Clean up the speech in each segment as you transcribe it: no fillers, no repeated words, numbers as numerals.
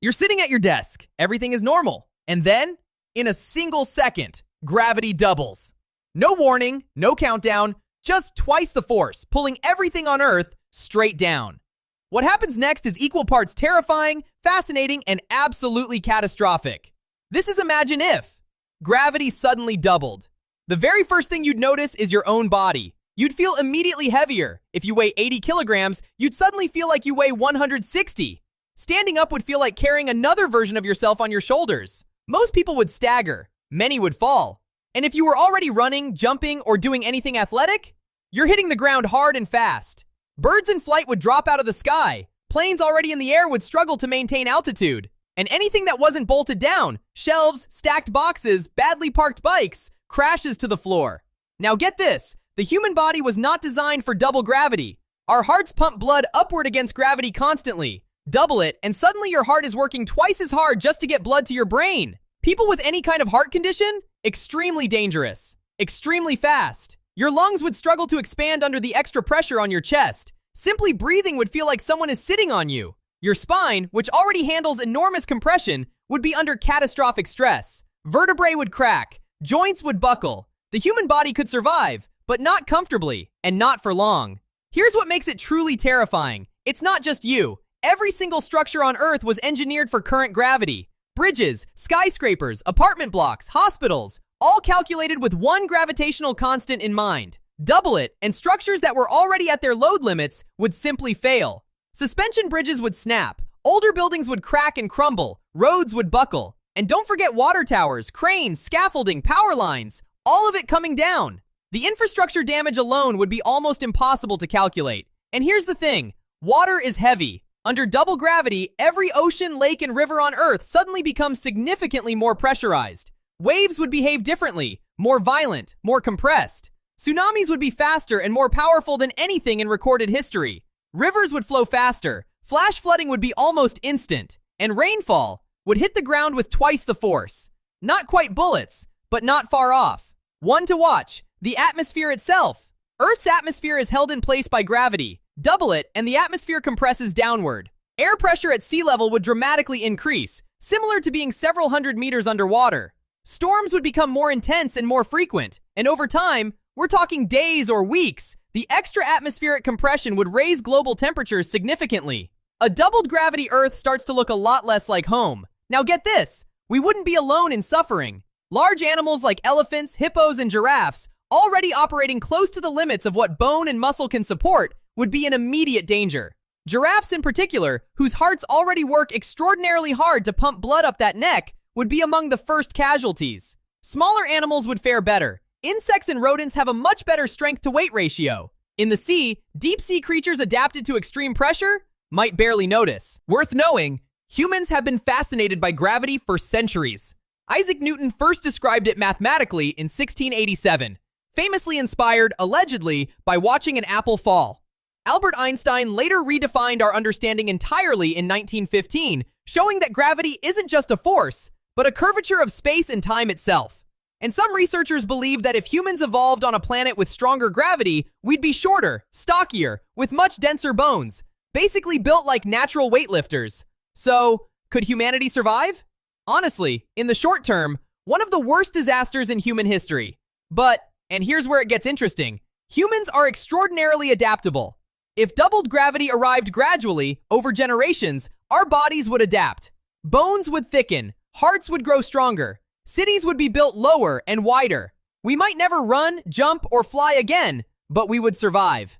You're sitting at your desk, everything is normal, and then, in a single second, gravity doubles. No warning, no countdown, just twice the force, pulling everything on Earth straight down. What happens next is equal parts terrifying, fascinating, and absolutely catastrophic. This is Imagine If gravity suddenly doubled. The very first thing you'd notice is your own body. You'd feel immediately heavier. If you weigh 80 kilograms, you'd suddenly feel like you weigh 160. Standing up would feel like carrying another version of yourself on your shoulders. Most people would stagger. Many would fall. And if you were already running, jumping, or doing anything athletic, you're hitting the ground hard and fast. Birds in flight would drop out of the sky. Planes already in the air would struggle to maintain altitude. And anything that wasn't bolted down, shelves, stacked boxes, badly parked bikes, crashes to the floor. Now get this, the human body was not designed for double gravity. Our hearts pump blood upward against gravity constantly. Double it, and suddenly your heart is working twice as hard just to get blood to your brain. People with any kind of heart condition? Extremely dangerous. Extremely fast. Your lungs would struggle to expand under the extra pressure on your chest. Simply breathing would feel like someone is sitting on you. Your spine, which already handles enormous compression, would be under catastrophic stress. Vertebrae would crack. Joints would buckle. The human body could survive, but not comfortably, and not for long. Here's what makes it truly terrifying. It's not just you. Every single structure on Earth was engineered for current gravity. Bridges, skyscrapers, apartment blocks, hospitals, all calculated with one gravitational constant in mind. Double it, and structures that were already at their load limits would simply fail. Suspension bridges would snap, older buildings would crack and crumble, roads would buckle. And don't forget water towers, cranes, scaffolding, power lines, all of it coming down. The infrastructure damage alone would be almost impossible to calculate. And here's the thing, water is heavy. Under double gravity, every ocean, lake, and river on Earth suddenly becomes significantly more pressurized. Waves would behave differently, more violent, more compressed. Tsunamis would be faster and more powerful than anything in recorded history. Rivers would flow faster, flash flooding would be almost instant, and rainfall would hit the ground with twice the force. Not quite bullets, but not far off. One to watch, the atmosphere itself. Earth's atmosphere is held in place by gravity. Double it, and the atmosphere compresses downward. Air pressure at sea level would dramatically increase, similar to being several hundred meters underwater. Storms would become more intense and more frequent, and over time, we're talking days or weeks, the extra atmospheric compression would raise global temperatures significantly. A doubled gravity Earth starts to look a lot less like home. Now get this, we wouldn't be alone in suffering. Large animals like elephants, hippos, and giraffes, already operating close to the limits of what bone and muscle can support, would be in immediate danger. Giraffes in particular, whose hearts already work extraordinarily hard to pump blood up that neck, would be among the first casualties. Smaller animals would fare better. Insects and rodents have a much better strength-to-weight ratio. In the sea, deep-sea creatures adapted to extreme pressure might barely notice. Worth knowing, humans have been fascinated by gravity for centuries. Isaac Newton first described it mathematically in 1687, famously inspired, allegedly, by watching an apple fall. Albert Einstein later redefined our understanding entirely in 1915, showing that gravity isn't just a force, but a curvature of space and time itself. And some researchers believe that if humans evolved on a planet with stronger gravity, we'd be shorter, stockier, with much denser bones, basically built like natural weightlifters. So, could humanity survive? Honestly, in the short term, one of the worst disasters in human history. But, and here's where it gets interesting, humans are extraordinarily adaptable. If doubled gravity arrived gradually, over generations, our bodies would adapt. Bones would thicken, hearts would grow stronger, cities would be built lower and wider. We might never run, jump, or fly again, but we would survive.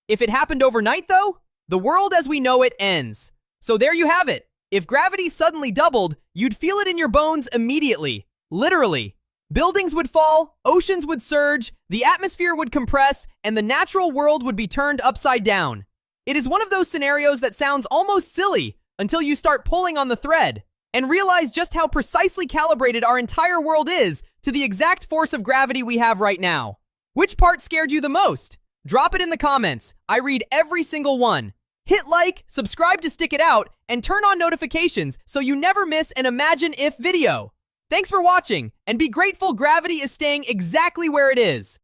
If it happened overnight, though, the world as we know it ends. So there you have it. If gravity suddenly doubled, you'd feel it in your bones immediately. Literally. Buildings would fall, oceans would surge, the atmosphere would compress, and the natural world would be turned upside down. It is one of those scenarios that sounds almost silly until you start pulling on the thread and realize just how precisely calibrated our entire world is to the exact force of gravity we have right now. Which part scared you the most? Drop it in the comments. I read every single one. Hit like, subscribe to stick it out, and turn on notifications so you never miss an Imagine If video. Thanks for watching, and be grateful gravity is staying exactly where it is.